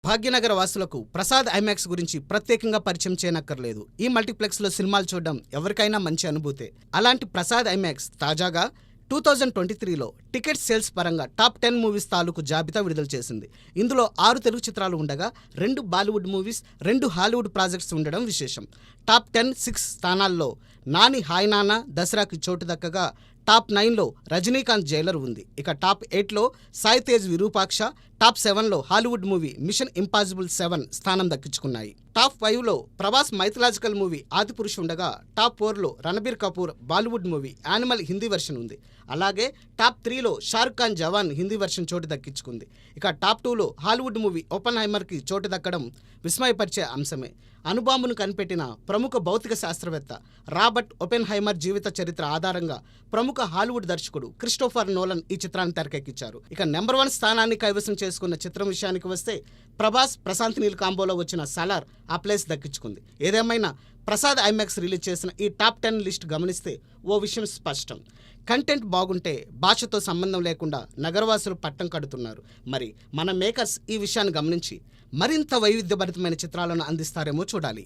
భాగ్యనగర వాసులకు ప్రసాద్ ఐమాక్స్ గురించి ప్రత్యేకంగా పరిచయం చేయనక్కర్లేదు. ఈ మల్టీప్లెక్స్లో సినిమాలు చూడడం ఎవరికైనా మంచి అనుభూతే. అలాంటి ప్రసాద్ ఐమాక్స్ తాజాగా 2023లో టికెట్ సేల్స్ పరంగా టాప్ 10 మూవీస్ తాలూకు జాబితా విడుదల చేసింది. ఇందులో 6 తెలుగు చిత్రాలు ఉండగా 2 బాలీవుడ్ మూవీస్, 2 హాలీవుడ్ ప్రాజెక్ట్స్ ఉండడం విశేషం. టాప్ 10 6 స్థానాల్లో నాని హాయ్ నాన్న దసరాకి చోటు దక్కగా టాప్ 9లో రజనీకాంత్ జైలర్ ఉంది. ఇక టాప్ 8లో సాయి తేజ్ విరూపాక్ష, టాప్ 7లో హాలీవుడ్ మూవీ మిషన్ ఇంపాసిబుల్ 7 స్థానం దక్కించుకున్నాయి. టాప్ 5లో ప్రభాస్ మైథలాజికల్ మూవీ ఆదిపురుష్ ఉండగా టాప్ 4లో Ranbir Kapoor Bollywood movie Animal Hindi version ఉంది. అలాగే టాప్ 3లో షారుఖ్ ఖాన్ జవాన్ హిందీ వెర్షన్ చోటు దక్కించుకుంది. ఇక టాప్ 2లో హాలీవుడ్ మూవీ ఓపెన్హైమర్కి చోటు దక్కడం విస్మయపరిచే అంశమే. అణుబాంబును కనిపెట్టిన ప్రముఖ భౌతిక శాస్త్రవేత్త రాబర్ట్ ఓపెన్హైమర్ జీవిత చరిత్ర ఆధారంగా ప్రముఖ హాలీవుడ్ దర్శకుడు క్రిస్టోఫర్ నోలన్ ఈ చిత్రాన్ని తెరకెక్కించారు. ఇక నెంబర్ 1 స్థానాన్ని కైవసం చేసుకున్న చిత్రం విషయానికి వస్తే ప్రభాస్ ప్రశాంత్ నీల్ కాంబోలో వచ్చిన సలార్ ఆ ప్లేస్ దక్కించుకుంది. ఏదేమైనా ప్రసాద్ ఐమాక్స్ రిలీజ్ చేసిన ఈ టాప్ 10 లిస్ట్ గమనిస్తే ఓ విషయం స్పష్టం. కంటెంట్ బాగుంటే భాషతో సంబంధం లేకుండా నగరవాసులు పట్టం కడుతున్నారు. మరి మన మేకర్స్ ఈ విషయాన్ని గమనించి మరింత వైవిధ్యభరితమైన చిత్రాలను అందిస్తారేమో చూడాలి.